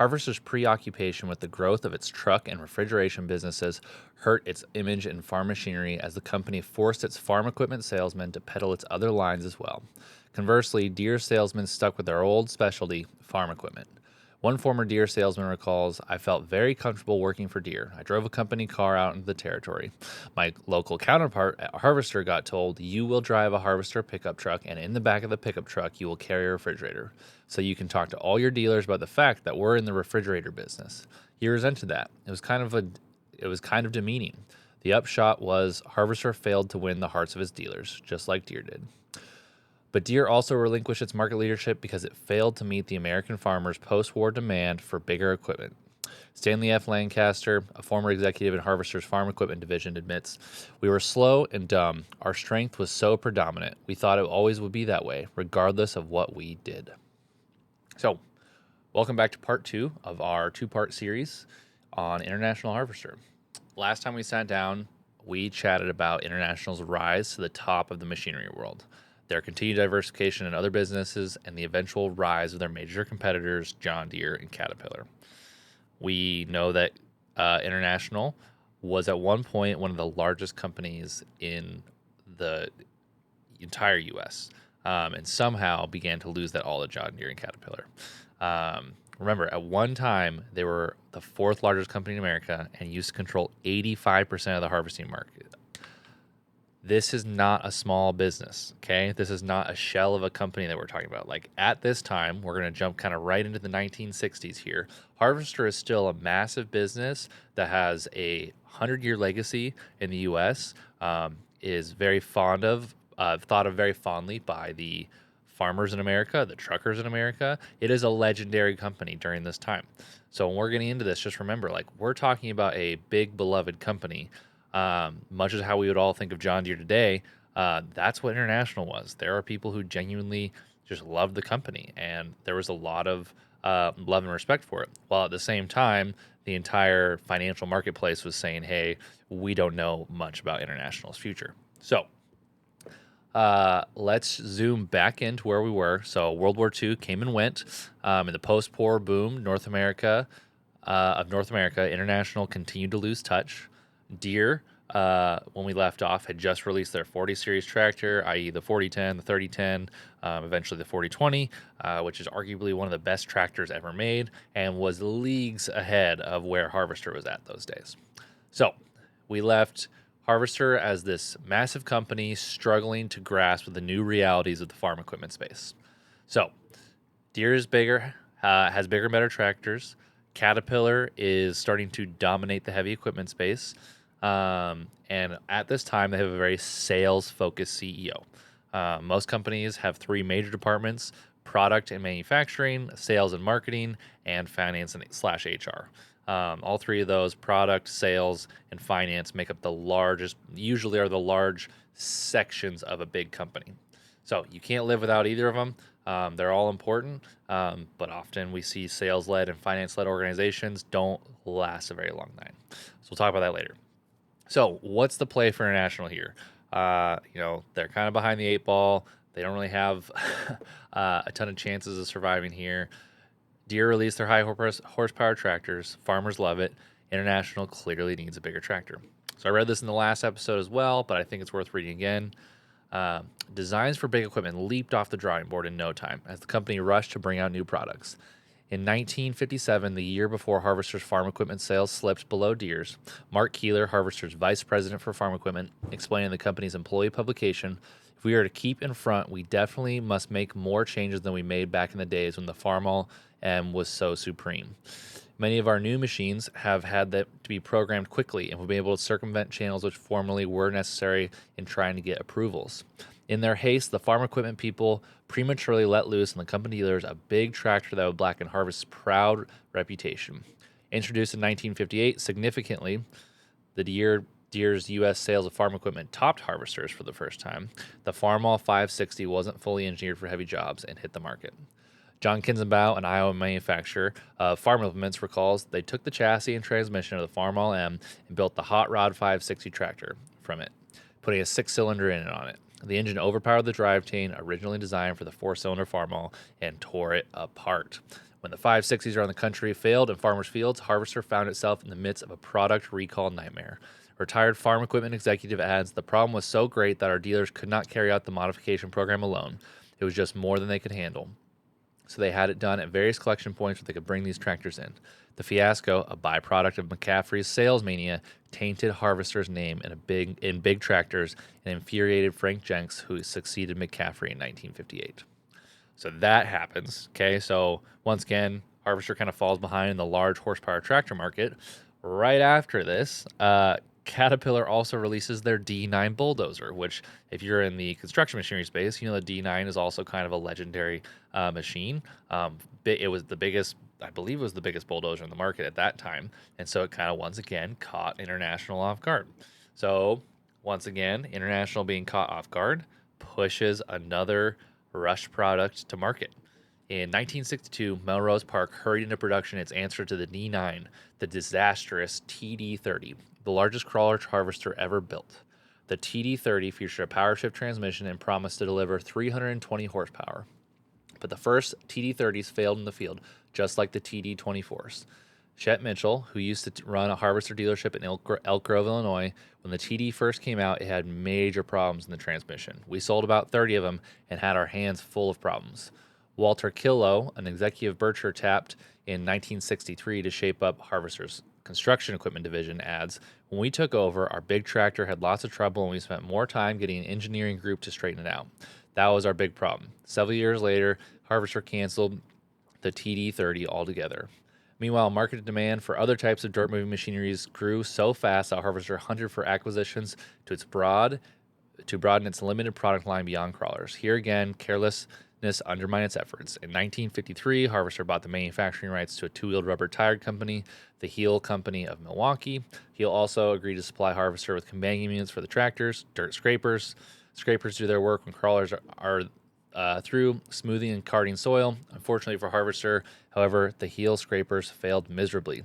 Harvester's preoccupation with the growth of its truck and refrigeration businesses hurt its image in farm machinery as the company forced its farm equipment salesmen to peddle its other lines as well. Conversely, Deere salesmen stuck with their old specialty, farm equipment. One former Deere salesman recalls, "I felt very comfortable working for Deere. I drove a company car out into the territory. My local counterpart at Harvester got told, you will drive a Harvester pickup truck, and in the back of the pickup truck, you will carry a refrigerator. So you can talk to all your dealers about the fact that we're in the refrigerator business." He resented that. It was kind of demeaning. The upshot was Harvester failed to win the hearts of its dealers, just like Deere did. But Deere also relinquished its market leadership because it failed to meet the American farmers' post-war demand for bigger equipment. Stanley F. Lancaster, a former executive in Harvester's farm equipment division, admits, "We were slow and dumb. Our strength was so predominant. We thought it always would be that way, regardless of what we did." So, welcome back to part 2 of our 2-part series on International Harvester. Last time we sat down, we chatted about International's rise to the top of the machinery world, their continued diversification in other businesses, and the eventual rise of their major competitors, John Deere and Caterpillar. We know that International was at one point one of the largest companies in the entire U.S. And somehow began to lose that all to John Deere and Caterpillar. Remember, at one time, they were the 4th largest company in America and used to control 85% of the harvesting market. This is not a small business, okay? This is not a shell of a company that we're talking about. Like, at this time, we're going to jump kind of right into the 1960s here. Harvester is still a massive business that has a 100-year legacy in the U.S., is very thought of very fondly by the farmers in America, the truckers in America. It is a legendary company during this time. So when we're getting into this, just remember, like, we're talking about a big, beloved company. Much as how we would all think of John Deere today, that's what International was. There are people who genuinely just loved the company, and there was a lot of love and respect for it. While at the same time, the entire financial marketplace was saying, hey, we don't know much about International's future. So let's zoom back into where we were. So World War II came and went. In the post-war boom, North America, International continued to lose touch. Deere, when we left off, had just released their 40 series tractor, i.e. the 4010, the 3010, eventually the 4020, which is arguably one of the best tractors ever made and was leagues ahead of where Harvester was at those days. So we left Harvester as this massive company struggling to grasp with the new realities of the farm equipment space. So Deere is bigger, has bigger and better tractors. Caterpillar is starting to dominate the heavy equipment space. And at this time, they have a very sales-focused CEO. Most companies have 3 major departments: product and manufacturing, sales and marketing, and finance and /HR. All 3 of those, product, sales, and finance, make up usually are the large sections of a big company. So you can't live without either of them. They're all important, but often we see sales-led and finance-led organizations don't last a very long time. So we'll talk about that later. So what's the play for International here? They're kind of behind the 8 ball. They don't really have a ton of chances of surviving here. Deere released their high horsepower tractors. Farmers love it. International clearly needs a bigger tractor. So I read this in the last episode as well, but I think it's worth reading again. Designs for big equipment leaped off the drawing board in no time as the company rushed to bring out new products. In 1957, the year before Harvester's farm equipment sales slipped below Deere's, Mark Keeler, Harvester's vice president for farm equipment, explained in the company's employee publication, "If we are to keep in front, we definitely must make more changes than we made back in the days when the Farmall M was so supreme. Many of our new machines have had to be programmed quickly and will be able to circumvent channels which formerly were necessary in trying to get approvals. In their haste, the farm equipment people prematurely let loose on the company dealers a big tractor that would blacken Harvest's proud reputation. Introduced in 1958, significantly, the Deere's U.S. sales of farm equipment topped Harvester's for the first time. The Farmall 560 wasn't fully engineered for heavy jobs and hit the market." John Kinzenbaugh, an Iowa manufacturer of farm implements, recalls they took the chassis and transmission of the Farmall M and built the Hot Rod 560 tractor from it, putting a 6-cylinder engine on it. The engine overpowered the drivetrain originally designed for the 4-cylinder Farmall and tore it apart. When the 560s around the country failed in farmers' fields, Harvester found itself in the midst of a product recall nightmare. A retired farm equipment executive adds, "The problem was so great that our dealers could not carry out the modification program alone. It was just more than they could handle. So they had it done at various collection points where they could bring these tractors in. The fiasco, a byproduct of McCaffrey's sales mania, tainted Harvester's name in big tractors and infuriated Frank Jenks, who succeeded McCaffrey in 1958. So that happens. Okay, so once again, Harvester kind of falls behind in the large horsepower tractor market. Right after this, Caterpillar also releases their D9 bulldozer, which, if you're in the construction machinery space, the D9 is also kind of a legendary machine. It was the biggest, I believe it was the biggest bulldozer in the market at that time. And so it kind of, once again, caught International off guard. So once again, International being caught off guard pushes another rush product to market. In 1962, Melrose Park hurried into production its answer to the D9, the disastrous TD30, the largest crawler harvester ever built. The TD30 featured a power shift transmission and promised to deliver 320 horsepower. But the first TD30s failed in the field, just like the TD24s. Chet Mitchell, who used to run a Harvester dealership in Elk Grove, Illinois, when the TD first came out, it had major problems in the transmission. We sold about 30 of them and had our hands full of problems. Walter Killow, an executive Berkshire, tapped in 1963 to shape up Harvester's construction equipment division, adds, "When we took over, our big tractor had lots of trouble and we spent more time getting an engineering group to straighten it out. That was our big problem." Several years later, Harvester canceled the TD30 altogether. Meanwhile, market demand for other types of dirt moving machineries grew so fast that Harvester hunted for acquisitions to broaden its limited product line beyond crawlers. Here again, carelessness undermined its efforts. In 1953, Harvester bought the manufacturing rights to a two-wheeled rubber tire company, the Heel Company of Milwaukee. Heel also agreed to supply Harvester with companion units for the tractors, dirt scrapers. Scrapers do their work when crawlers are through smoothing and carting soil. Unfortunately for Harvester, however, the heel scrapers failed miserably.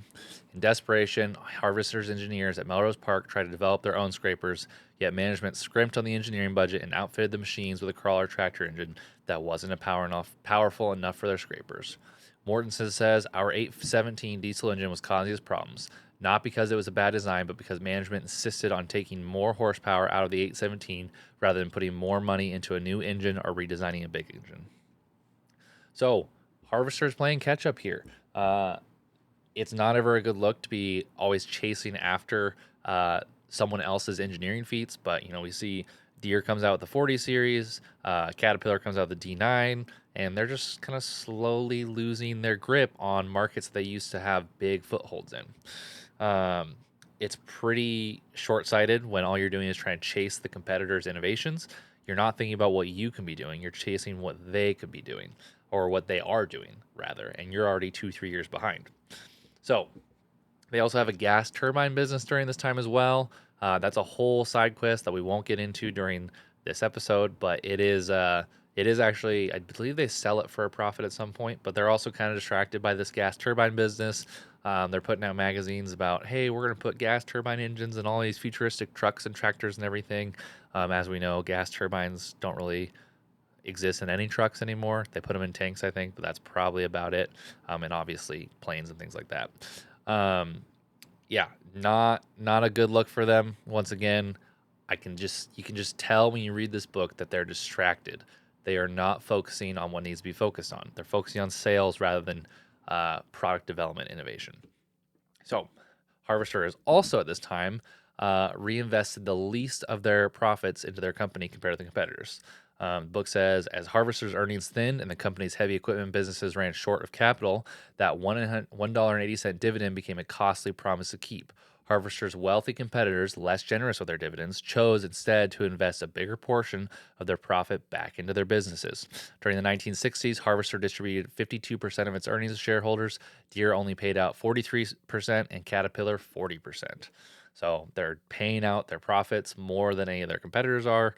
In desperation, Harvester's engineers at Melrose Park tried to develop their own scrapers, yet management scrimped on the engineering budget and outfitted the machines with a crawler tractor engine that wasn't powerful enough for their scrapers. Mortensen says, "Our 817 diesel engine was causing us problems, not because it was a bad design, but because management insisted on taking more horsepower out of the 817 rather than putting more money into a new engine or redesigning a big engine." So, Harvester's playing catch up here. It's not ever a good look to be always chasing after someone else's engineering feats, but we see Deere comes out with the 40 series, Caterpillar comes out with the D9, and they're just kind of slowly losing their grip on markets they used to have big footholds in. It's pretty short-sighted when all you're doing is trying to chase the competitor's innovations. You're not thinking about what you can be doing. You're chasing what they could be doing, or what they are doing, rather, and you're already 2-3 years behind. So they also have a gas turbine business during this time as well. That's a whole side quest that we won't get into during this episode, but it is actually, I believe they sell it for a profit at some point, but they're also kind of distracted by this gas turbine business. They're putting out magazines about, hey, we're going to put gas turbine engines in all these futuristic trucks and tractors and everything. As we know, gas turbines don't really exist in any trucks anymore. They put them in tanks, I think, but that's probably about it. And obviously planes and things like that. Yeah, not a good look for them. Once again, you can just tell when you read this book that they're distracted. They are not focusing on what needs to be focused on. They're focusing on sales rather than product development innovation. So Harvester is also at this time reinvested the least of their profits into their company compared to the competitors. The book says, as Harvester's earnings thinned and the company's heavy equipment businesses ran short of capital, that $1.80 dividend became a costly promise to keep. Harvester's wealthy competitors, less generous with their dividends, chose instead to invest a bigger portion of their profit back into their businesses. During the 1960s, Harvester distributed 52% of its earnings to shareholders. Deere only paid out 43% and Caterpillar 40%. So they're paying out their profits more than any of their competitors are.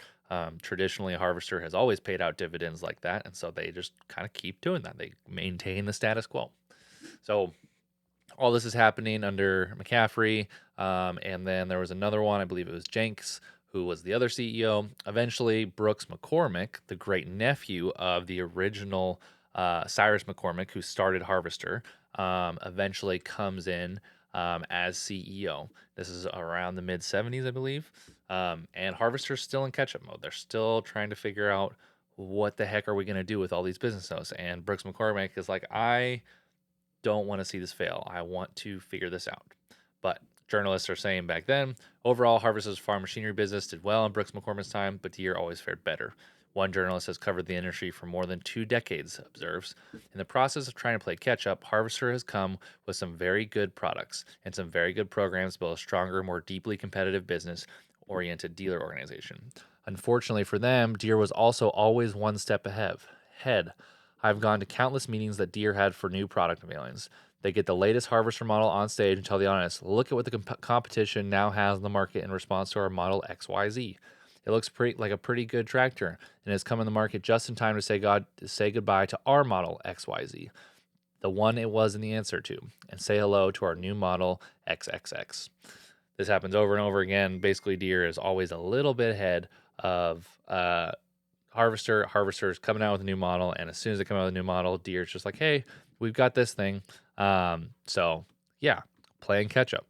Traditionally, Harvester has always paid out dividends like that, and so they just kind of keep doing that. They maintain the status quo. So all this is happening under McCaffrey, and then there was another one, I believe it was Jenks, who was the other CEO. Eventually, Brooks McCormick, the great nephew of the original Cyrus McCormick, who started Harvester, eventually comes in as CEO. This is around the mid 70s, I believe. And Harvester's still in catch up mode. They're still trying to figure out what the heck are we going to do with all these business notes. And Brooks McCormick is like, I don't want to see this fail. I want to figure this out. But journalists are saying back then, overall, Harvester's farm machinery business did well in Brooks McCormick's time, but Deere always fared better. One journalist has covered the industry for more than 2 decades, observes. In the process of trying to play catch up, Harvester has come with some very good products and some very good programs to build a stronger, more deeply competitive business oriented dealer organization. Unfortunately for them, Deere was also always one step ahead. I've gone to countless meetings that Deere had for new product unveilings. They get the latest Harvester model on stage and tell the audience, look at what the competition now has in the market in response to our model XYZ. It looks like a pretty good tractor, and has come in the market just in time to say goodbye to our model XYZ, the one it was in the answer to, and say hello to our new model XXX. This happens over and over again. Basically, Deere is always a little bit ahead of Harvester. Harvester's coming out with a new model, and as soon as they come out with a new model, Deere's just like, hey, we've got this thing. So yeah, playing catch up.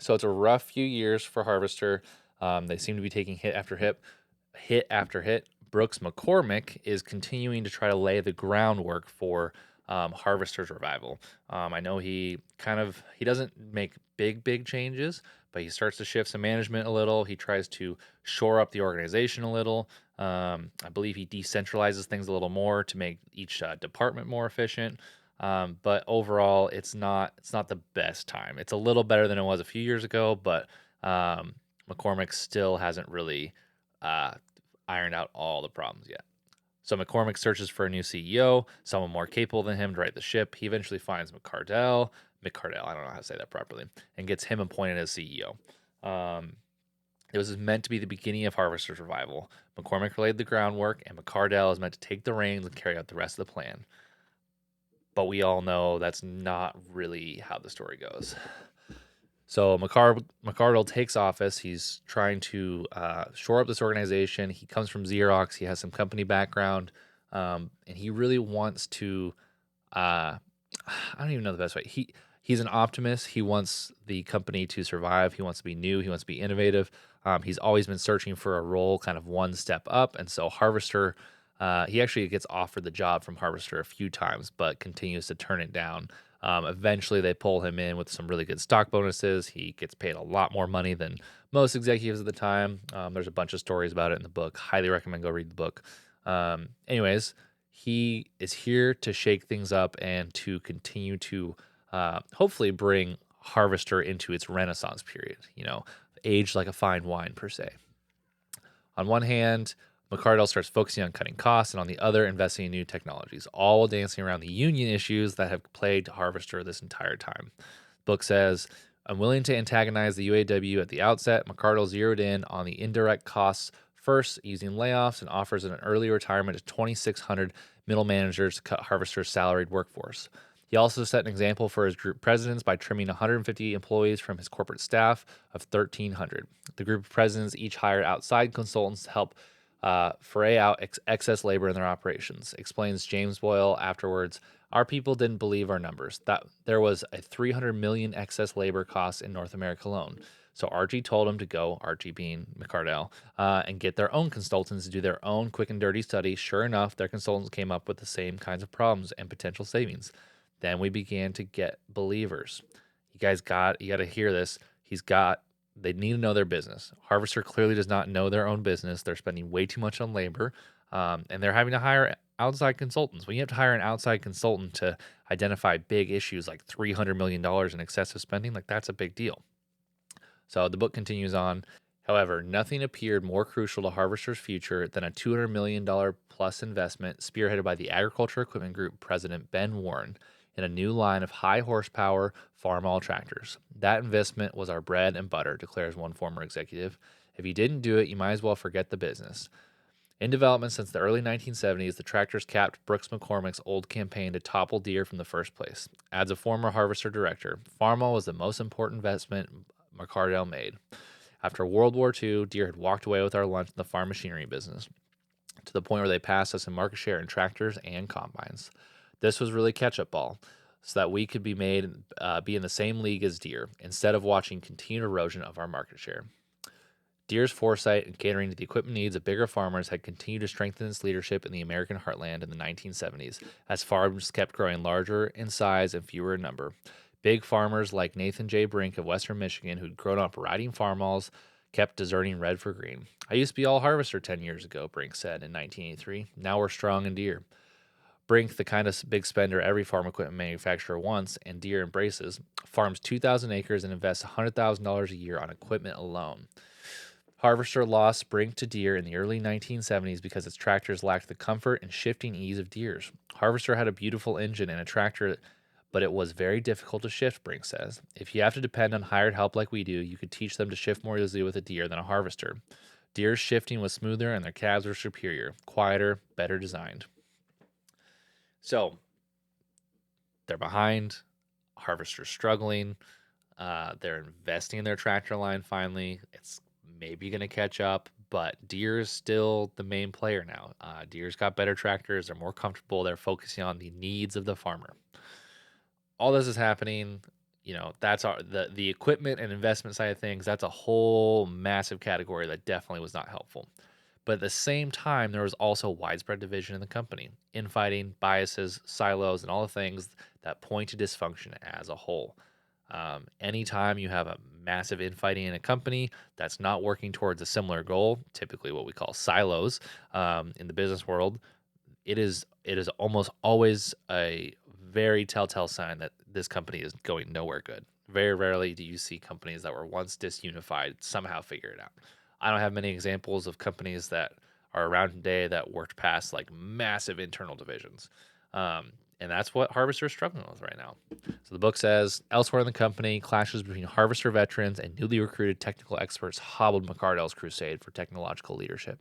So it's a rough few years for Harvester. They seem to be taking hit after hit. Brooks McCormick is continuing to try to lay the groundwork for Harvester's revival. I know he doesn't make big changes, but he starts to shift some management a little. He tries to shore up the organization a little. I believe he decentralizes things a little more to make each department more efficient. But overall, it's not the best time. It's a little better than it was a few years ago, but McCormick still hasn't really ironed out all the problems yet. So McCormick searches for a new CEO, someone more capable than him to right the ship. He eventually finds McCardell, I don't know how to say that properly, and gets him appointed as CEO. It was meant to be the beginning of Harvester's revival. McCormick laid the groundwork, and McCardell is meant to take the reins and carry out the rest of the plan. But we all know that's not really how the story goes. So McCardell takes office. He's trying to shore up this organization. He comes from Xerox. He has some company background, and he really wants to. I don't even know the best way. He's an optimist. He wants the company to survive. He wants to be new. He wants to be innovative. He's always been searching for a role, kind of one step up. And so Harvester, he actually gets offered the job from Harvester a few times, but continues to turn it down. Eventually, they pull him in with some really good stock bonuses. He gets paid a lot more money than most executives at the time. There's a bunch of stories about it in the book. Highly recommend go read the book. Anyways, he is here to shake things up and to continue to hopefully bring Harvester into its renaissance period, aged like a fine wine per se. On one hand, McCardell starts focusing on cutting costs, and on the other, investing in new technologies, all while dancing around the union issues that have plagued Harvester this entire time. The book says, unwilling to antagonize the UAW at the outset, McCardell zeroed in on the indirect costs first, using layoffs, and offers an early retirement to 2,600 middle managers to cut Harvester's salaried workforce. He also set an example for his group presidents by trimming 150 employees from his corporate staff of 1,300. The group of presidents each hired outside consultants to help fray out excess labor in their operations. Explains James Boyle afterwards, our people didn't believe our numbers, that there was a 300 million excess labor costs in North America alone. So Archie told him to go, Archie being McCardell, and get their own consultants to do their own quick and dirty study. Sure enough, their consultants came up with the same kinds of problems and potential savings. Then we began to get believers. You got to hear this. They need to know their business. Harvester clearly does not know their own business. They're spending way too much on labor, and they're having to hire outside consultants. When you have to hire an outside consultant to identify big issues like $300 million in excessive spending, like that's a big deal. So the book continues on. However, nothing appeared more crucial to Harvester's future than a $200 million plus investment spearheaded by the Agriculture Equipment Group president Ben Warren in a new line of high horsepower farm-all tractors. That investment was our bread and butter, declares one former executive. If you didn't do it, you might as well forget the business. In development since the early 1970s, the tractors capped Brooks McCormick's old campaign to topple Deere from the first place. As a former Harvester director, farm-all was the most important investment McCardell made. After World War II, Deere had walked away with our lunch in the farm machinery business. to the point where they passed us in market share in tractors and combines. This was really catch-up ball, so that we could be in the same league as Deere instead of watching continued erosion of our market share. Deere's foresight in catering to the equipment needs of bigger farmers had continued to strengthen its leadership in the American heartland in the 1970s as farms kept growing larger in size and fewer in number. Big farmers like Nathan J. Brink of Western Michigan, who'd grown up riding farmals, kept deserting red for green. I used to be all harvester 10 years ago, Brink said in 1983. Now we're strong in Deere. Brink, the kind of big spender every farm equipment manufacturer wants and Deere embraces, farms 2,000 acres and invests $100,000 a year on equipment alone. Harvester lost Brink to Deere in the early 1970s because its tractors lacked the comfort and shifting ease of Deere's. Harvester had a beautiful engine and a tractor, but it was very difficult to shift, Brink says. If you have to depend on hired help like we do, you could teach them to shift more easily with a Deere than a Harvester. Deere's shifting was smoother and their cabs were superior, quieter, better designed. So, they're behind. Harvester's struggling. They're investing in their tractor line finally. It's maybe going to catch up, but Deere is still the main player now. Deere's got better tractors. They're more comfortable. They're focusing on the needs of the farmer. All this is happening. That's the equipment and investment side of things. That's a whole massive category that definitely was not helpful. But at the same time, there was also widespread division in the company, infighting, biases, silos, and all the things that point to dysfunction as a whole. Anytime you have a massive infighting in a company that's not working towards a similar goal, typically what we call silos in the business world, it is almost always a very telltale sign that this company is going nowhere good. Very rarely do you see companies that were once disunified somehow figure it out. I don't have many examples of companies that are around today that worked past like massive internal divisions. And that's what Harvester is struggling with right now. So the book says, elsewhere in the company, clashes between Harvester veterans and newly recruited technical experts hobbled McCardell's crusade for technological leadership.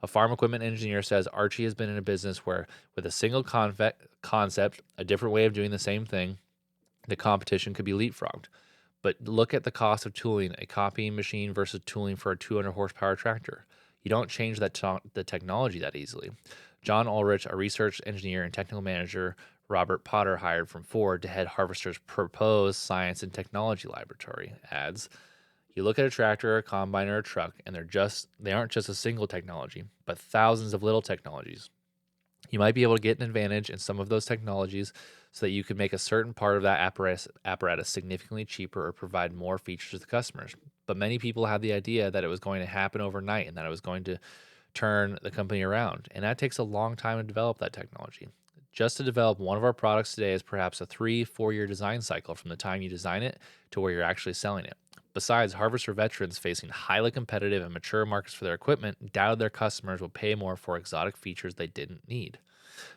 A farm equipment engineer says Archie has been in a business where, with a single concept, a different way of doing the same thing, the competition could be leapfrogged. But look at the cost of tooling a copying machine versus tooling for a 200 horsepower tractor. You don't change the technology that easily. John Ulrich, a research engineer and technical manager Robert Potter hired from Ford to head Harvester's proposed science and technology laboratory, adds, you look at a tractor, or a combine, or a truck, and they aren't just a single technology, but thousands of little technologies. You might be able to get an advantage in some of those technologies so that you can make a certain part of that apparatus significantly cheaper or provide more features to the customers. But many people had the idea that it was going to happen overnight and that it was going to turn the company around. And that takes a long time to develop that technology. Just to develop one of our products today is perhaps a 3-4 year design cycle from the time you design it to where you're actually selling it. Besides, Harvester veterans facing highly competitive and mature markets for their equipment doubted their customers would pay more for exotic features they didn't need.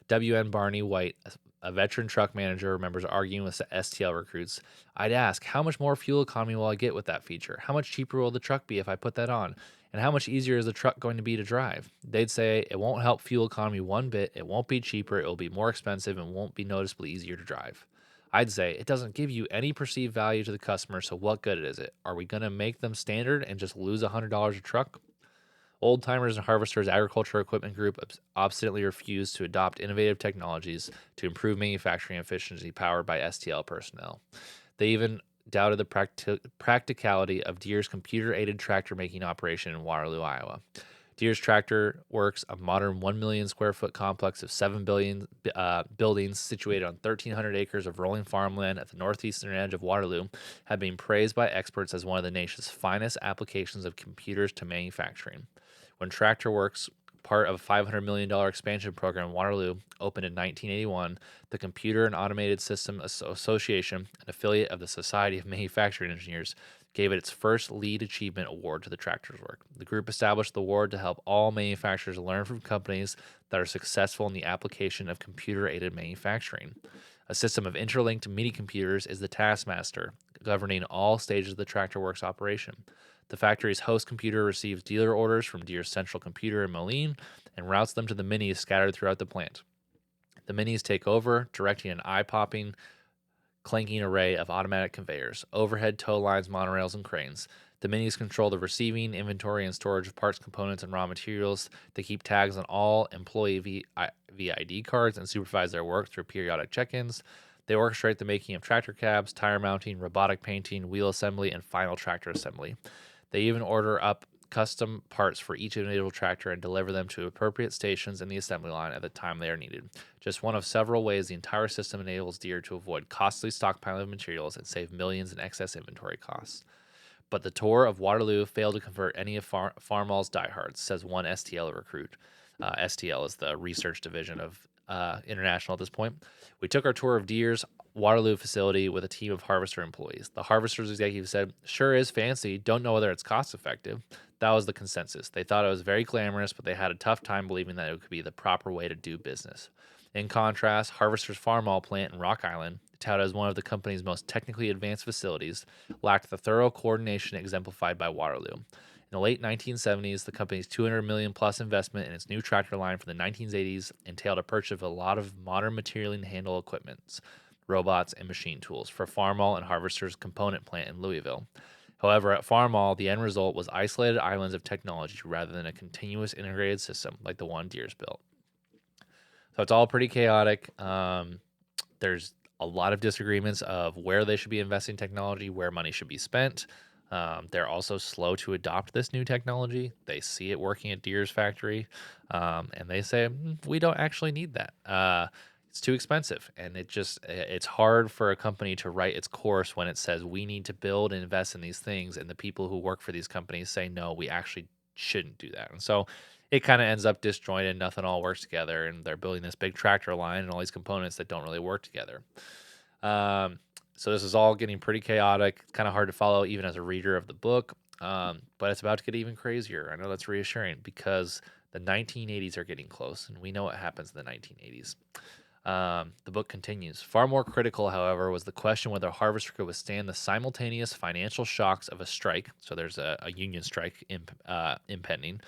W.N. Barney White, a veteran truck manager, remembers arguing with STL recruits. I'd ask, how much more fuel economy will I get with that feature? How much cheaper will the truck be if I put that on? And how much easier is the truck going to be to drive? They'd say, it won't help fuel economy one bit, it won't be cheaper, it will be more expensive, and won't be noticeably easier to drive. I'd say, it doesn't give you any perceived value to the customer, so what good is it? Are we going to make them standard and just lose $100 a truck? Old Timers and Harvesters Agriculture Equipment Group obstinately refused to adopt innovative technologies to improve manufacturing efficiency powered by STL personnel. They even doubted the practicality of Deere's computer-aided tractor-making operation in Waterloo, Iowa. Deere's Tractor Works, a modern 1 million square foot complex of 7 billion buildings situated on 1,300 acres of rolling farmland at the northeastern edge of Waterloo, had been praised by experts as one of the nation's finest applications of computers to manufacturing. When Tractor Works, part of a $500 million expansion program in Waterloo, opened in 1981, the Computer and Automated System Association, an affiliate of the Society of Manufacturing Engineers, gave it its first Lead Achievement Award to the tractor's work. The group established the award to help all manufacturers learn from companies that are successful in the application of computer-aided manufacturing. A system of interlinked mini computers is the taskmaster, governing all stages of the Tractor Works operation. The factory's host computer receives dealer orders from Deere's central computer in Moline and routes them to the minis scattered throughout the plant. The minis take over, directing an eye-popping, clanking array of automatic conveyors, overhead tow lines, monorails, and cranes. The minis control the receiving, inventory, and storage of parts, components, and raw materials. They keep tags on all employee VID cards and supervise their work through periodic check-ins. They orchestrate the making of tractor cabs, tire mounting, robotic painting, wheel assembly, and final tractor assembly. They even order up custom parts for each individual tractor and deliver them to appropriate stations in the assembly line at the time they are needed. Just one of several ways the entire system enables Deere to avoid costly stockpiling of materials and save millions in excess inventory costs. But the tour of Waterloo failed to convert any of Farmall's diehards, says one STL recruit. STL is the research division of International at this point. We took our tour of Deere's Waterloo facility with a team of Harvester employees. The Harvester's executive said, "Sure is fancy, don't know whether it's cost effective." That was the consensus. They thought it was very glamorous, but they had a tough time believing that it could be the proper way to do business. In contrast, Harvester's Farmall plant in Rock Island, touted as one of the company's most technically advanced facilities, lacked the thorough coordination exemplified by Waterloo. In the late 1970s, the company's $200 million plus investment in its new tractor line for the 1980s entailed a purchase of a lot of modern material and handle equipment, robots, and machine tools for Farmall and Harvester's component plant in Louisville. However, at Farmall, the end result was isolated islands of technology rather than a continuous integrated system like the one Deere's built. So it's all pretty chaotic. There's a lot of disagreements of where they should be investing technology, where money should be spent. They're also slow to adopt this new technology. They see it working at Deere's factory, and they say, we don't actually need that. It's too expensive, and it's hard for a company to write its course when it says we need to build and invest in these things, and the people who work for these companies say, no, we actually shouldn't do that. And so it kind of ends up disjointed. Nothing all works together, and they're building this big tractor line and all these components that don't really work together. So this is all getting pretty chaotic, kind of hard to follow even as a reader of the book, but it's about to get even crazier. I know that's reassuring because the 1980s are getting close, and we know what happens in the 1980s. The book continues. Far more critical, however, was the question whether Harvester could withstand the simultaneous financial shocks of a strike. So there's a union strike impending,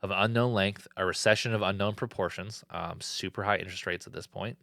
of unknown length, a recession of unknown proportions, super high interest rates at this point,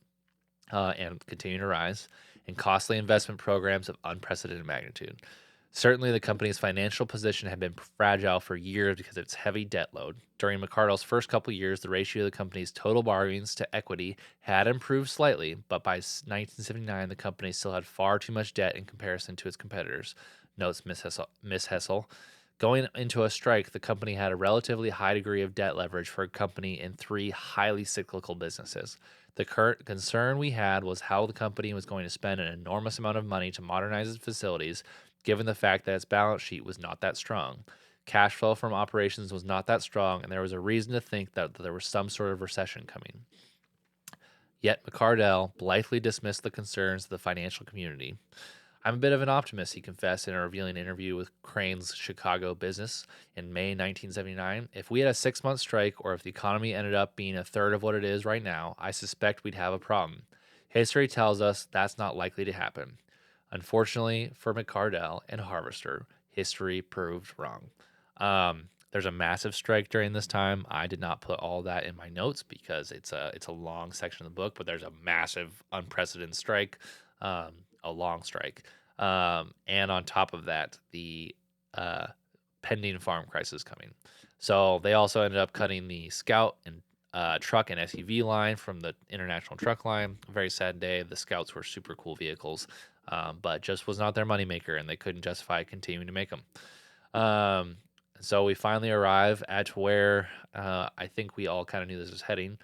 and continue to rise, and costly investment programs of unprecedented magnitude. Certainly, the company's financial position had been fragile for years because of its heavy debt load. During McCardle's first couple years, the ratio of the company's total borrowings to equity had improved slightly, but by 1979, the company still had far too much debt in comparison to its competitors, notes Miss Hessel. Going into a strike, the company had a relatively high degree of debt leverage for a company in three highly cyclical businesses. The current concern we had was how the company was going to spend an enormous amount of money to modernize its facilities, given the fact that its balance sheet was not that strong. Cash flow from operations was not that strong, and there was a reason to think that there was some sort of recession coming. Yet McCardle blithely dismissed the concerns of the financial community. "I'm a bit of an optimist," he confessed in a revealing interview with Crane's Chicago Business in May 1979. "If we had a 6-month strike, or if the economy ended up being a third of what it is right now, I suspect we'd have a problem. History tells us that's not likely to happen." Unfortunately for McCardle and Harvester, history proved wrong. There's a massive strike during this time. I did not put all that in my notes because it's a long section of the book, but there's a massive, unprecedented strike, a long strike. And on top of that, the pending farm crisis coming. So they also ended up cutting the Scout and truck and SUV line from the International Truck line. Very sad day. The Scouts were super cool vehicles, but just was not their moneymaker, and they couldn't justify continuing to make them. So we finally arrive at where I think we all kind of knew this was heading,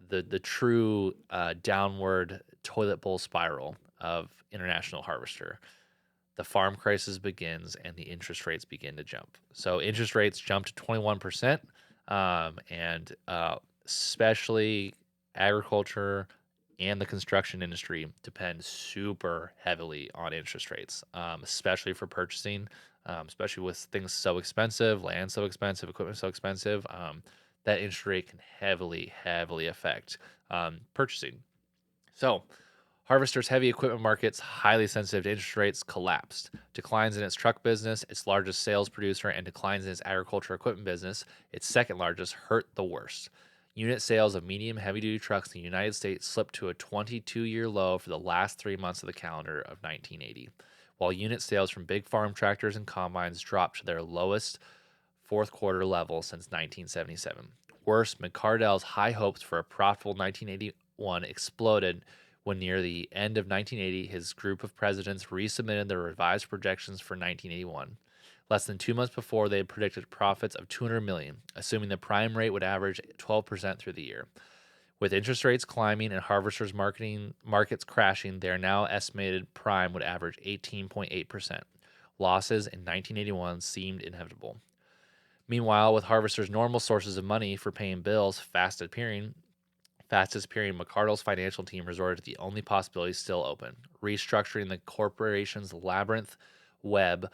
the true downward toilet bowl spiral of International Harvester. The farm crisis begins, and the interest rates begin to jump. So interest rates jump to 21%, and especially agriculture and the construction industry depend super heavily on interest rates, especially for purchasing, especially with things so expensive, land so expensive, equipment so expensive, that interest rate can heavily affect purchasing. So Harvester's heavy equipment markets, highly sensitive to interest rates, collapsed. Declines in its truck business, its largest sales producer, and declines in its agriculture equipment business, its second largest, hurt the worst. Unit sales of medium heavy-duty trucks in the United States slipped to a 22-year low for the last 3 months of the calendar of 1980, while unit sales from big farm tractors and combines dropped to their lowest fourth quarter level since 1977. Worse, McCardell's high hopes for a profitable 1981 exploded when near the end of 1980, his group of presidents resubmitted their revised projections for 1981. Less than 2 months before, they had predicted profits of $200 million, assuming the prime rate would average 12% through the year. With interest rates climbing and harvesters markets crashing, their now estimated prime would average 18.8%. Losses in 1981 seemed inevitable. Meanwhile, with harvesters' normal sources of money for paying bills fast appearing, McCardell's financial team resorted to the only possibility still open: restructuring the corporation's labyrinth web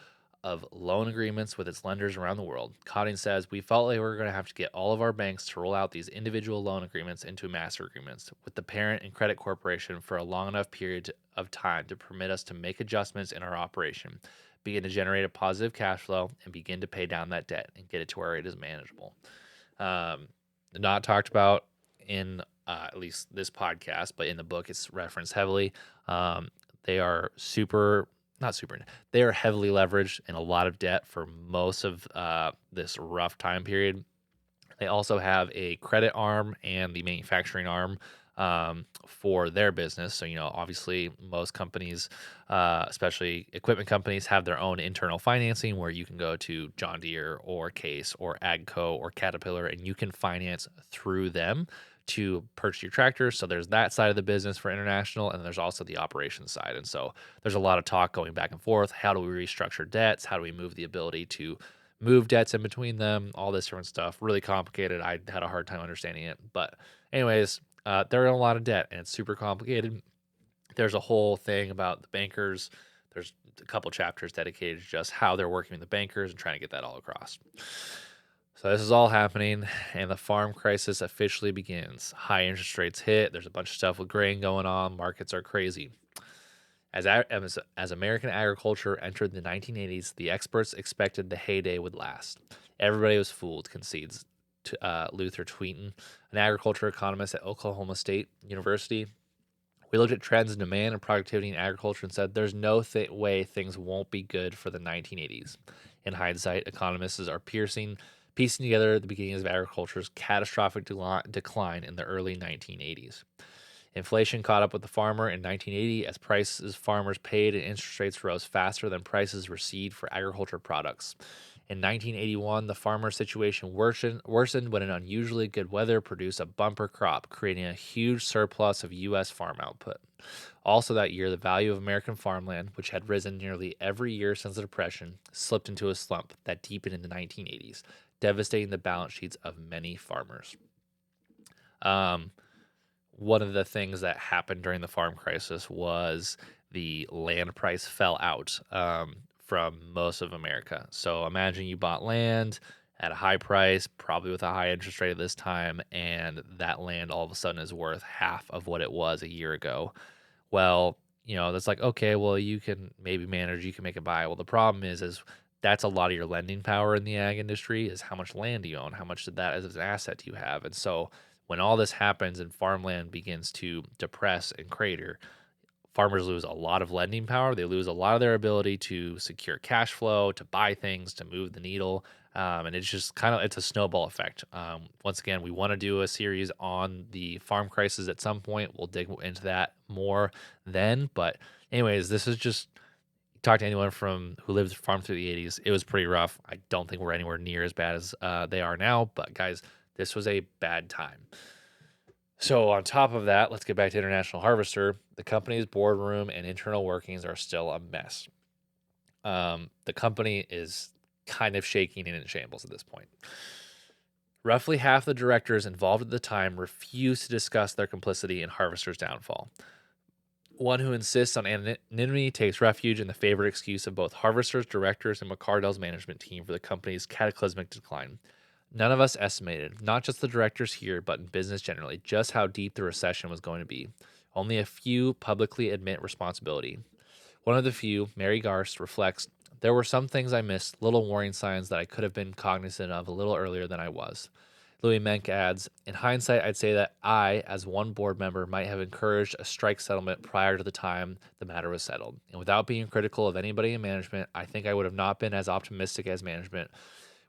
of loan agreements with its lenders around the world. Cotting says, "We felt like we were going to have to get all of our banks to roll out these individual loan agreements into master agreements with the parent and credit corporation for a long enough period of time to permit us to make adjustments in our operation, begin to generate a positive cash flow, and begin to pay down that debt and get it to where it is manageable." Not talked about in at least this podcast, but in the book it's referenced heavily. They are they are heavily leveraged and a lot of debt for most of this rough time period. They also have a credit arm and the manufacturing arm for their business. So, obviously most companies, especially equipment companies, have their own internal financing where you can go to John Deere or Case or AGCO or Caterpillar and you can finance through them to purchase your tractors. So there's that side of the business for international, and there's also the operations side. And so there's a lot of talk going back and forth. How do we restructure debts? How do we move the ability to move debts in between them? All this different stuff. Really complicated. I had a hard time understanding it. But anyways, they're in a lot of debt, and it's super complicated. There's a whole thing about the bankers. There's a couple chapters dedicated to just how they're working with the bankers and trying to get that all across. So this is all happening, and the farm crisis officially begins. High interest rates hit. There's a bunch of stuff with grain going on. Markets are crazy. As American agriculture entered the 1980s, the experts expected the heyday would last. Everybody was fooled, concedes Luther Tweeton, an agriculture economist at Oklahoma State University. We looked at trends in demand and productivity in agriculture and said there's no way things won't be good for the 1980s. In hindsight, economists are piecing together the beginnings of agriculture's catastrophic decline in the early 1980s. Inflation caught up with the farmer in 1980 as prices farmers paid and interest rates rose faster than prices received for agriculture products. In 1981, the farmer's situation worsened when an unusually good weather produced a bumper crop, creating a huge surplus of U.S. farm output. Also that year, the value of American farmland, which had risen nearly every year since the Depression, slipped into a slump that deepened in the 1980s, devastating the balance sheets of many farmers. One of the things that happened during the farm crisis was the land price fell out from most of America. So imagine you bought land at a high price, probably with a high interest rate at this time, and that land all of a sudden is worth half of what it was a year ago. Well, that's like, okay, well, you can maybe manage, you can make it buy. Well, the problem is that's a lot of your lending power in the ag industry is how much land do you own? How much of that as an asset do you have? And so when all this happens and farmland begins to depress and crater, farmers lose a lot of lending power. They lose a lot of their ability to secure cash flow, to buy things, to move the needle. And it's just it's a snowball effect. Once again, we want to do a series on the farm crisis at some point. We'll dig into that more then. But anyways, this is just, talk to anyone who lived farm through the 80s. It was pretty rough. I don't think we're anywhere near as bad as they are now. But guys, this was a bad time. So on top of that, let's get back to International Harvester. The company's boardroom and internal workings are still a mess. The company is kind of shaking and in shambles at this point. Roughly half the directors involved at the time refuse to discuss their complicity in Harvester's downfall. One who insists on anonymity takes refuge in the favorite excuse of both Harvester's directors and McCardell's management team for the company's cataclysmic decline. None of us estimated, not just the directors here, but in business generally, just how deep the recession was going to be. Only a few publicly admit responsibility. One of the few, Mary Garst, reflects, "There were some things I missed, little warning signs that I could have been cognizant of a little earlier than I was. Louis Menck adds, in hindsight, I'd say that I, as one board member, might have encouraged a strike settlement prior to the time the matter was settled. And without being critical of anybody in management, I think I would have not been as optimistic as management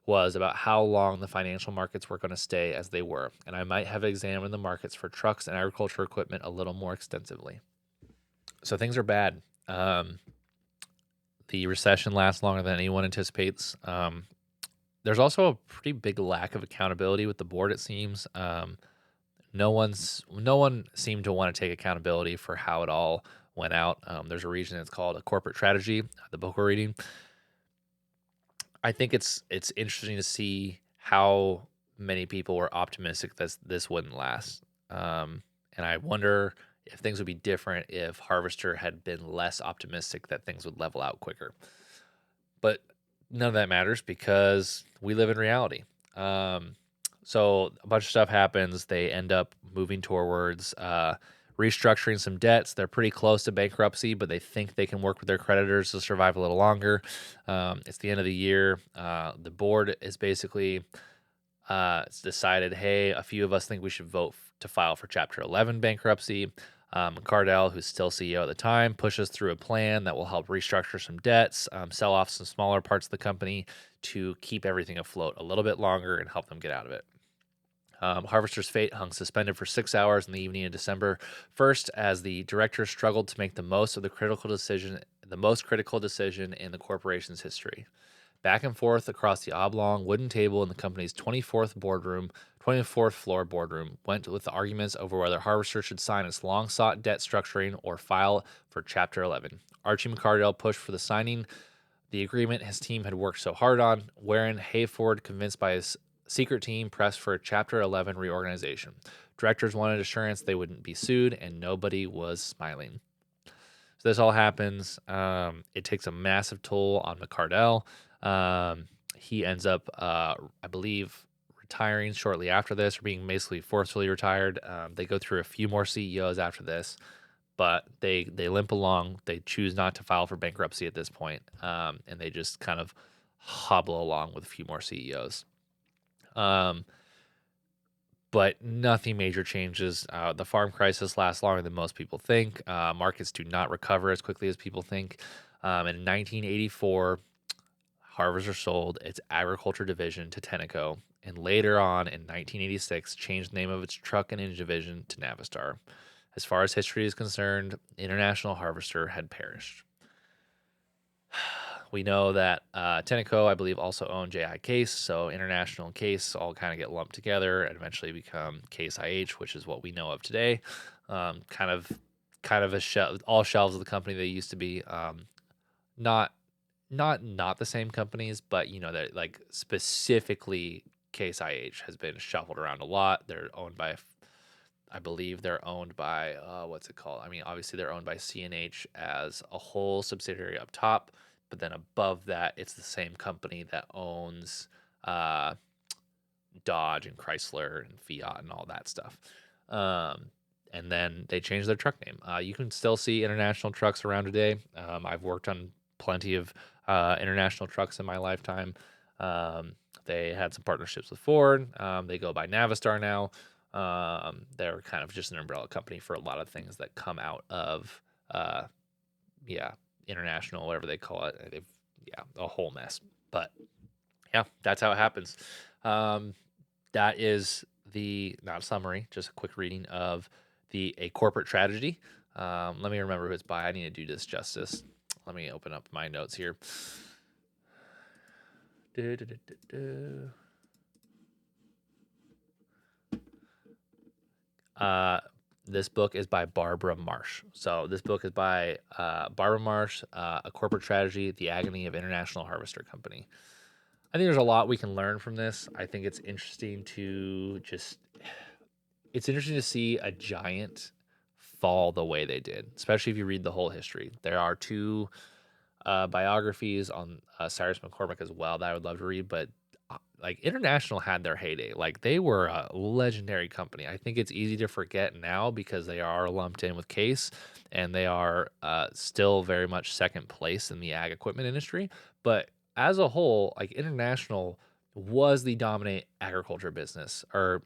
was about how long the financial markets were going to stay as they were, and I might have examined the markets for trucks and agriculture equipment a little more extensively. So things are bad. The recession lasts longer than anyone anticipates. There's also a pretty big lack of accountability with the board, it seems. No one seemed to want to take accountability for how it all went out. There's a reason it's called a corporate tragedy, the book we're reading. I think it's interesting to see how many people were optimistic that this wouldn't last. And I wonder if things would be different if Harvester had been less optimistic that things would level out quicker. But none of that matters because we live in reality. So a bunch of stuff happens. They end up moving towards restructuring some debts. They're pretty close to bankruptcy, but they think they can work with their creditors to survive a little longer. It's the end of the year. The board is basically it's decided, hey, a few of us think we should vote to file for Chapter 11 bankruptcy. Cardell, who's still CEO at the time, pushes through a plan that will help restructure some debts, sell off some smaller parts of the company to keep everything afloat a little bit longer and help them get out of it. Harvester's fate hung suspended for 6 hours in the evening of December 1st as the directors struggled to make the most critical decision in the corporation's history. Back and forth across the oblong wooden table in the company's 24th floor boardroom went with the arguments over whether Harvester should sign its long-sought debt structuring or file for Chapter 11. Archie McCardell pushed for the signing the agreement his team had worked so hard on, wherein Hayford, convinced by his secret team, pressed for a Chapter 11 reorganization. Directors wanted assurance they wouldn't be sued, and nobody was smiling. So this all happens. It takes a massive toll on McCardell. He ends up, I believe, retiring shortly after this, or being basically forcefully retired. They go through a few more CEOs after this, but they limp along. They choose not to file for bankruptcy at this point, and they just kind of hobble along with a few more CEOs. But nothing major changes. The farm crisis lasts longer than most people think. Markets do not recover as quickly as people think. In 1984, Harvester sold its agriculture division to Tenneco, and later on in 1986 changed the name of its truck and engine division to Navistar. As far as history is concerned, International Harvester had perished. We know that Tenneco, I believe, also owned J.I. Case, so International and Case all kind of get lumped together and eventually become Case IH, which is what we know of today. Kind of all shelves of the company they used to be. Not the same companies, but that like specifically Case IH has been shuffled around a lot. They're owned by, I believe they're owned by what's it called? I mean, obviously they're owned by C&H as a whole subsidiary up top. But then above that, it's the same company that owns Dodge and Chrysler and Fiat and all that stuff. And then they changed their truck name. You can still see International trucks around today. I've worked on plenty of International trucks in my lifetime. They had some partnerships with Ford. They go by Navistar now. They're kind of just an umbrella company for a lot of things that come out of, International, whatever they call it. A whole mess. But yeah, that's how it happens. That is not a summary, just a quick reading of a corporate tragedy. Let me remember who it's by. I need to do this justice. Let me open up my notes here. This book is by Barbara Marsh. So this book is by Barbara Marsh, A Corporate Tragedy, The Agony of International Harvester Company. I think there's a lot we can learn from this. I think it's interesting to see a giant fall the way they did, especially if you read the whole history. There are two biographies on Cyrus McCormick as well that I would love to read, but like International had their heyday. Like they were a legendary company. I think it's easy to forget now because they are lumped in with Case and they are still very much second place in the ag equipment industry. But as a whole, like International was the dominant agriculture business, or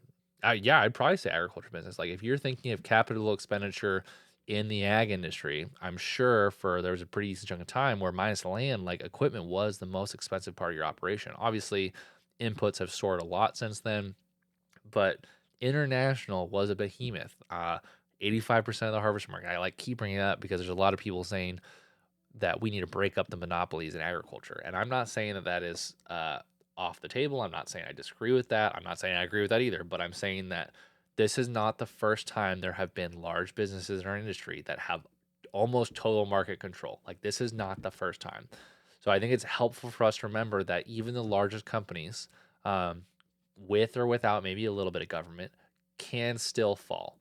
yeah, I'd probably say agriculture business. Like if you're thinking of capital expenditure in the ag industry, I'm sure there was a pretty decent chunk of time where minus land, like equipment was the most expensive part of your operation. Obviously, inputs have soared a lot since then, but international was a behemoth. 85% of the harvest market. I like keep bringing it up because there's a lot of people saying that we need to break up the monopolies in agriculture. And I'm not saying that that is off the table. I'm not saying I disagree with that. I'm not saying I agree with that either. But I'm saying that this is not the first time there have been large businesses in our industry that have almost total market control. Like, this is not the first time. So I think it's helpful for us to remember that even the largest companies, um, with or without maybe a little bit of government, can still fall.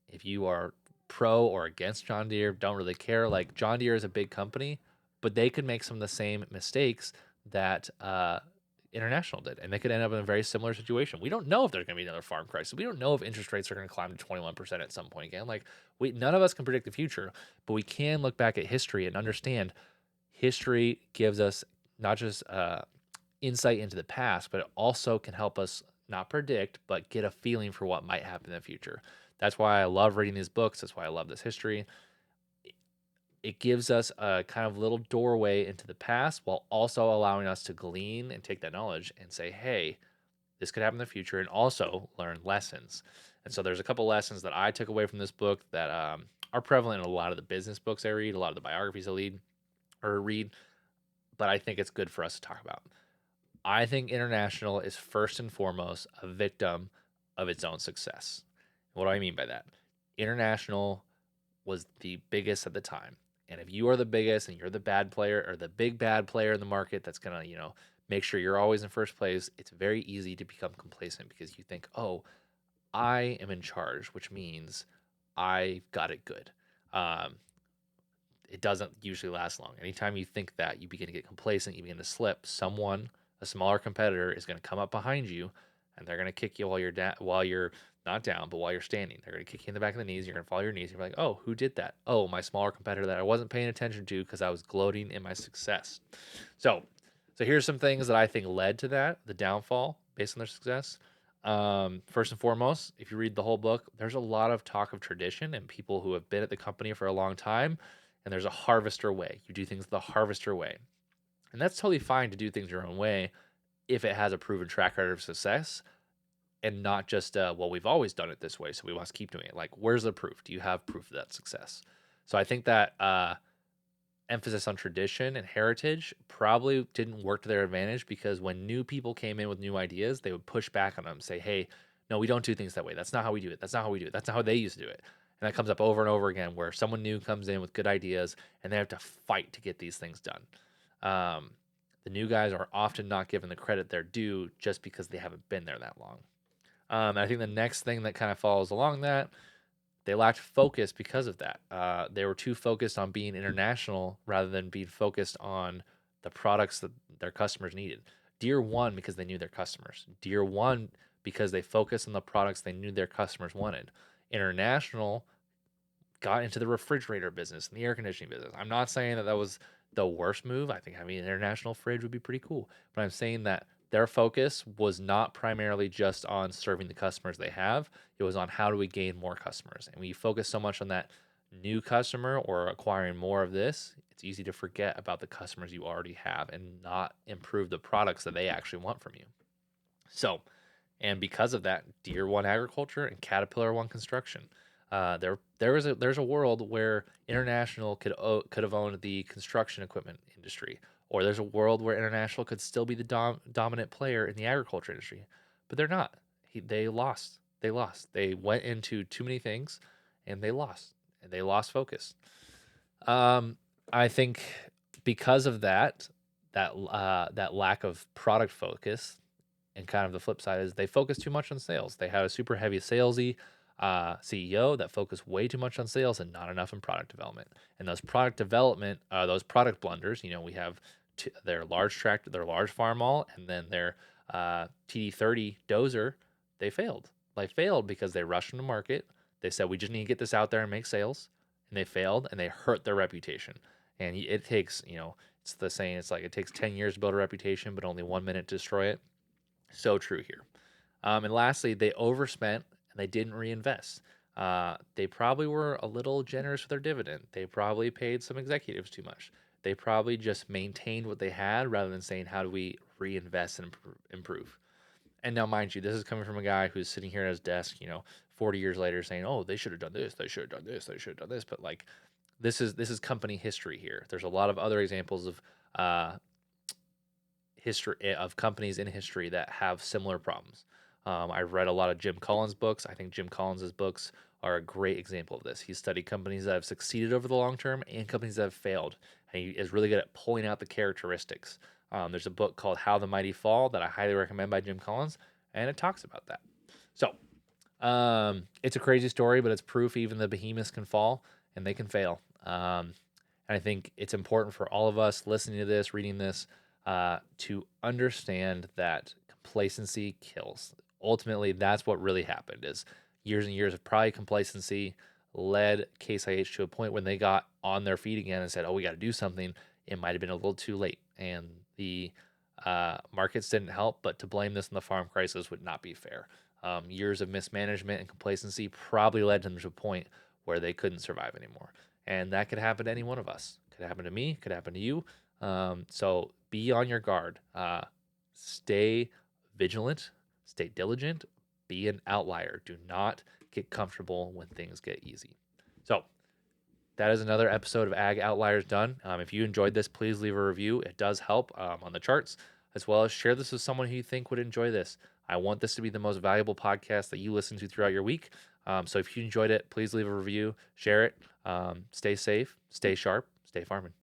If you are pro or against John Deere, don't really care. Like, John Deere is a big company, but they could make some of the same mistakes that International did, and they could end up in a very similar situation. We don't know if there's going to be another farm crisis. We don't know if interest rates are going to climb to 21% at some point again. Like, none of us can predict the future, but we can look back at history and understand history gives us not just insight into the past, but it also can help us not predict, but get a feeling for what might happen in the future. That's why I love reading these books. That's why I love this history. It gives us a kind of little doorway into the past while also allowing us to glean and take that knowledge and say, hey, this could happen in the future, and also learn lessons. And so there's a couple lessons that I took away from this book that are prevalent in a lot of the business books I read, a lot of the biographies I read, but I think it's good for us to talk about. I think International is first and foremost a victim of its own success. What do I mean by that? International was the biggest at the time. And if you are the biggest and you're the bad player or the big bad player in the market that's going to, make sure you're always in first place, it's very easy to become complacent because you think, oh, I am in charge, which means I got it good. Um, it doesn't usually last long. Anytime you think that, you begin to get complacent, you begin to slip. A smaller competitor, is going to come up behind you, and they're going to kick you while you're not down, but while you're standing. They're going to kick you in the back of the knees. You're going to follow your knees. You're like, oh, who did that? Oh, my smaller competitor that I wasn't paying attention to because I was gloating in my success. So, here's some things that I think led to that, the downfall based on their success. First and foremost, if you read the whole book, there's a lot of talk of tradition and people who have been at the company for a long time, and there's a harvester way. You do things the harvester way. And that's totally fine to do things your own way if it has a proven track record of success and not just, well, we've always done it this way, so we must keep doing it. Like, where's the proof? Do you have proof of that success? So I think that emphasis on tradition and heritage probably didn't work to their advantage because when new people came in with new ideas, they would push back on them, say, hey, no, we don't do things that way. That's not how we do it. That's not how we do it. That's not how they used to do it. And that comes up over and over again where someone new comes in with good ideas and they have to fight to get these things done. Um, the new guys are often not given the credit they're due just because they haven't been there that long. I think the next thing that kind of follows along that, they lacked focus because of that. They were too focused on being international rather than being focused on the products that their customers needed. Deere won because they knew their customers. Deere won because they focused on the products they knew their customers wanted. International got into the refrigerator business and the air conditioning business. I'm not saying that that was the worst move. I think having an international fridge would be pretty cool. But I'm saying that their focus was not primarily just on serving the customers they have. It was on how do we gain more customers. And when you focus so much on that new customer or acquiring more of this, it's easy to forget about the customers you already have and not improve the products that they actually want from you. So, and because of that, Deere won agriculture and Caterpillar won construction. There's a world where International could have owned the construction equipment industry, or there's a world where International could still be the dominant player in the agriculture industry, but they're not. They lost. They lost. They went into too many things, and they lost. And they lost focus. I think because of that lack of product focus, and kind of the flip side is they focused too much on sales. They had a super heavy salesy CEO that focused way too much on sales and not enough in product development. And those product blunders, we have their large tractor, their large farm all, and then their TD30 dozer. They failed. They failed because they rushed into market. They said we just need to get this out there and make sales, and they failed and they hurt their reputation. And it takes, it's the saying, it's like it takes 10 years to build a reputation, but only 1 minute to destroy it. So true here. And lastly, they overspent and they didn't reinvest. They probably were a little generous with their dividend. They probably paid some executives too much. They probably just maintained what they had rather than saying, how do we reinvest and improve? And now, mind you, this is coming from a guy who's sitting here at his desk, 40 years later saying, oh, they should have done this, they should have done this, they should have done this. But like, this is company history here. There's a lot of other examples of history of companies in history that have similar problems. I've read a lot of Jim Collins books. I think Jim Collins's books are a great example of this. He's studied companies that have succeeded over the long term and companies that have failed, and he is really good at pulling out the characteristics. There's a book called How the Mighty Fall that I highly recommend by Jim Collins, and it talks about that. So it's a crazy story, but it's proof even the behemoths can fall and they can fail. And I think it's important for all of us listening to this, reading this, to understand that complacency kills. Ultimately, that's what really happened. Is years and years of probably complacency led Case IH to a point when they got on their feet again and said, "Oh, we got to do something." It might have been a little too late, and the markets didn't help. But to blame this on the farm crisis would not be fair. Years of mismanagement and complacency probably led them to a point where they couldn't survive anymore. And that could happen to any one of us. Could happen to me, could happen to you. So be on your guard. Stay vigilant, stay diligent, be an outlier. Do not get comfortable when things get easy. So that is another episode of Ag Outliers done. If you enjoyed this, please leave a review. It does help on the charts, as well as share this with someone who you think would enjoy this. I want this to be the most valuable podcast that you listen to throughout your week. So if you enjoyed it, please leave a review, share it. Stay safe, stay sharp, stay farming.